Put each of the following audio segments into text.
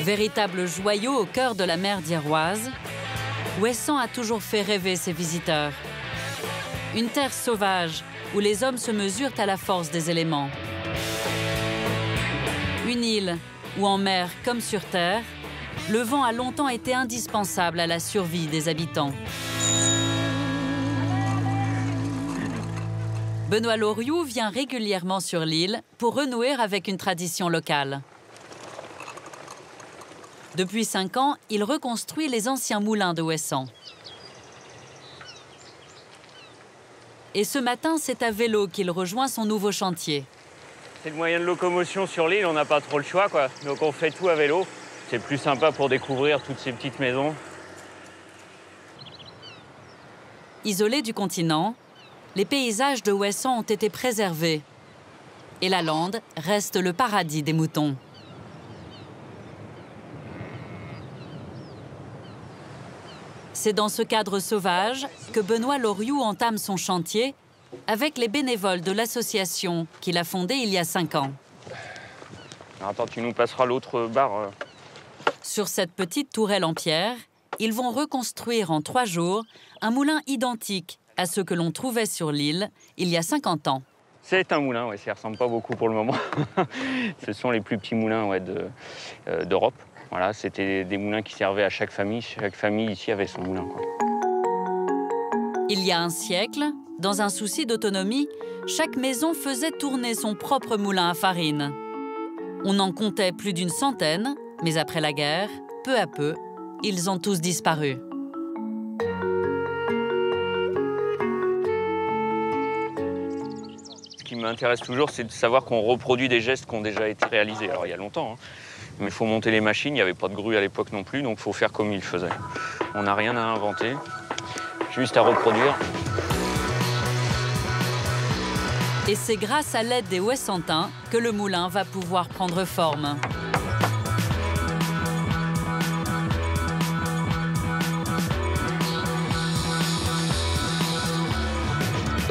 Véritable joyau au cœur de la mer d'Iroise, Ouessant a toujours fait rêver ses visiteurs. Une terre sauvage où les hommes se mesurent à la force des éléments. Une île où en mer comme sur terre, le vent a longtemps été indispensable à la survie des habitants. Benoît Loriou vient régulièrement sur l'île pour renouer avec une tradition locale. Depuis 5 ans, il reconstruit les anciens moulins de Ouessant. Et ce matin, c'est à vélo qu'il rejoint son nouveau chantier. C'est le moyen de locomotion sur l'île, on n'a pas trop le choix, quoi. Donc on fait tout à vélo. C'est plus sympa pour découvrir toutes ces petites maisons. Isolés du continent, les paysages de Ouessant ont été préservés. Et la lande reste le paradis des moutons. C'est dans ce cadre sauvage que Benoît Loriou entame son chantier avec les bénévoles de l'association qu'il a fondée il y a 5 ans. Alors, attends, tu nous passeras l'autre barre. Sur cette petite tourelle en pierre, ils vont reconstruire en 3 jours un moulin identique à ceux que l'on trouvait sur l'île il y a 50 ans. C'est un moulin, ouais, ça ne ressemble pas beaucoup pour le moment. Ce sont les plus petits moulins ouais, d'Europe. Voilà, c'était des moulins qui servaient à chaque famille. Chaque famille ici avait son moulin, quoi. Il y a un siècle, dans un souci d'autonomie, chaque maison faisait tourner son propre moulin à farine. On en comptait plus d'une centaine, mais après la guerre, peu à peu, ils ont tous disparu. Ce qui m'intéresse toujours, c'est de savoir qu'on reproduit des gestes qui ont déjà été réalisés. Alors, il y a longtemps, hein. Mais il faut monter les machines, il n'y avait pas de grue à l'époque non plus, donc il faut faire comme ils faisaient. On n'a rien à inventer, juste à reproduire. Et c'est grâce à l'aide des Ouessantins que le moulin va pouvoir prendre forme.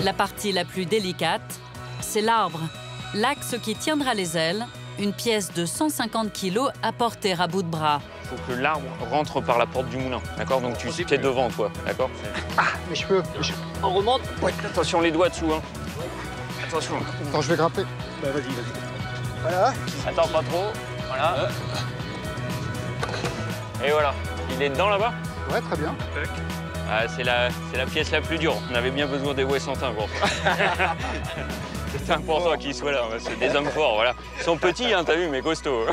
La partie la plus délicate, c'est l'arbre, l'axe qui tiendra les ailes, une pièce de 150 kg à porter à bout de bras. Il faut que l'arbre rentre par la porte du moulin, d'accord? Donc tu es devant, toi, d'accord? Ah, mais je peux. On remonte? Ouais. Attention les doigts dessous, hein. Attention. Attends, je vais grimper. Bah, vas-y. Voilà. Attends, pas trop. Voilà. Et voilà. Il est dedans, là-bas? Ouais, très bien. Ah, c'est la pièce la plus dure. On avait bien besoin des Ouessantins pour ça. C'est important qu'ils soient là. C'est des hommes forts, voilà. Ils sont petits, hein, t'as vu, mais costauds.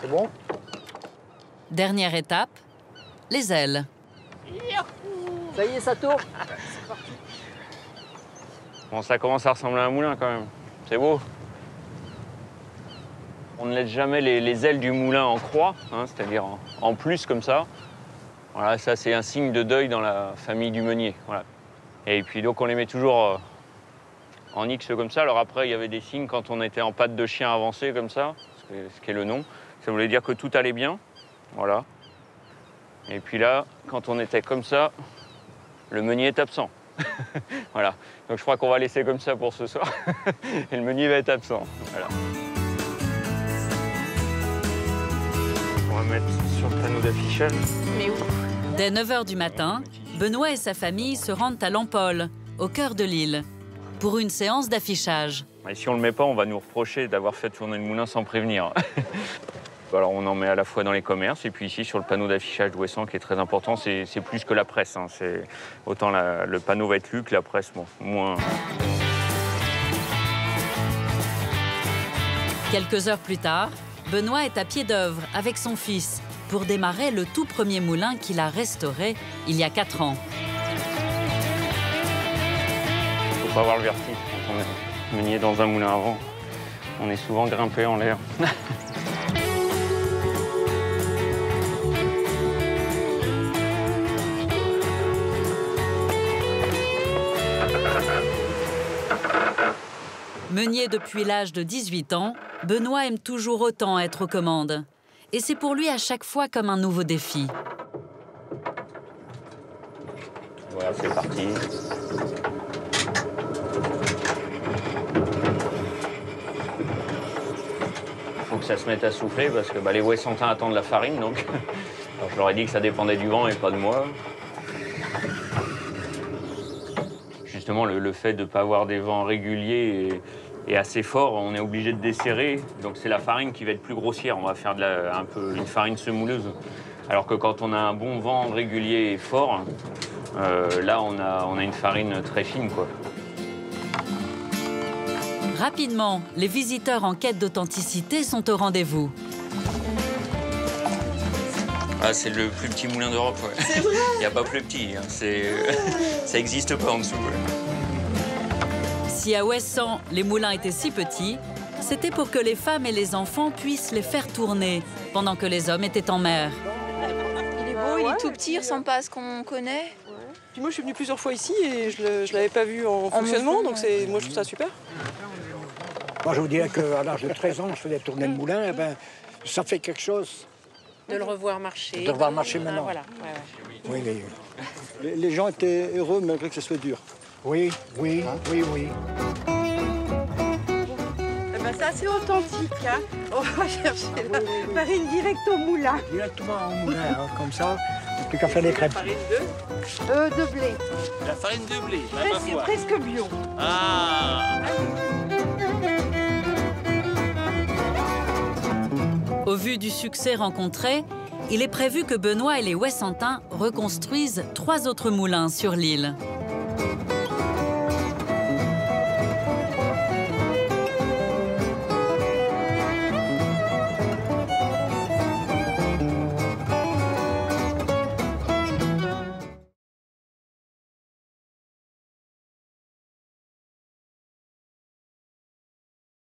C'est bon? Dernière étape, les ailes. Ça y est, ça tourne. Bon, ça commence à ressembler à un moulin, quand même. C'est beau. On ne laisse jamais les ailes du moulin en croix, hein, c'est-à-dire en plus, comme ça. Voilà, ça, c'est un signe de deuil dans la famille du meunier. Voilà. Et puis, donc, on les met toujours en X comme ça. Alors après, il y avait des signes quand on était en patte de chien avancée, comme ça, ce qui est le nom. Ça voulait dire que tout allait bien. Voilà. Et puis là, quand on était comme ça, le meunier est absent. Voilà. Donc, je crois qu'on va laisser comme ça pour ce soir. Et le meunier va être absent. Voilà. On va mettre sur le panneau d'affichage. Mais où? Dès 9 h du matin, Benoît et sa famille se rendent à Lampol, au cœur de l'île, pour une séance d'affichage. Et si on ne le met pas, on va nous reprocher d'avoir fait tourner le moulin sans prévenir. Alors on en met à la fois dans les commerces et puis ici sur le panneau d'affichage d'Ouessant qui est très important, c'est plus que la presse. Hein. Autant le panneau va être lu que la presse, bon, moins. Quelques heures plus tard, Benoît est à pied d'œuvre avec son fils pour démarrer le tout premier moulin qu'il a restauré il y a 4 ans. Il ne faut pas avoir le vertige quand on est meunier dans un moulin avant. On est souvent grimpé en l'air. Meunier depuis l'âge de 18 ans, Benoît aime toujours autant être aux commandes. Et c'est pour lui à chaque fois comme un nouveau défi. Voilà, c'est parti. Il faut que ça se mette à souffler parce que les Ouessantins attendent la farine. Donc. Alors, je leur ai dit que ça dépendait du vent et pas de moi. Justement, le fait de ne pas avoir des vents réguliers et assez forts, on est obligé de desserrer. Donc c'est la farine qui va être plus grossière. On va faire un peu une farine semouleuse. Alors que quand on a un bon vent régulier et fort, là, on a une farine très fine, quoi. Rapidement, les visiteurs en quête d'authenticité sont au rendez-vous. Ah, c'est le plus petit moulin d'Europe, ouais. C'est vrai? Il n'y a pas plus petit, hein. Ça n'existe pas en dessous. Ouais. Si à Ouessant, les moulins étaient si petits, c'était pour que les femmes et les enfants puissent les faire tourner pendant que les hommes étaient en mer. Il est beau, il est tout petit, il ressemble pas à ce qu'on connaît. Puis moi, je suis venue plusieurs fois ici et je ne l'avais pas vu en fonctionnement, donc moi, je trouve ça super. Moi, je vous dirais qu'à l'âge de 13 ans, je faisais tourner le moulin, et ben, ça fait quelque chose. De le revoir marcher. De le revoir marcher maintenant. Voilà. Oui, Les gens étaient heureux malgré que ce soit dur. oui. Eh ben ça, c'est authentique. Hein. On va chercher la farine direct au moulin. Directement au moulin, hein, comme ça. Plus qu'à faire des crêpes. Farine de blé. La farine de blé, Presque bio. Ah. Au vu du succès rencontré, il est prévu que Benoît et les Ouessantins reconstruisent 3 autres moulins sur l'île.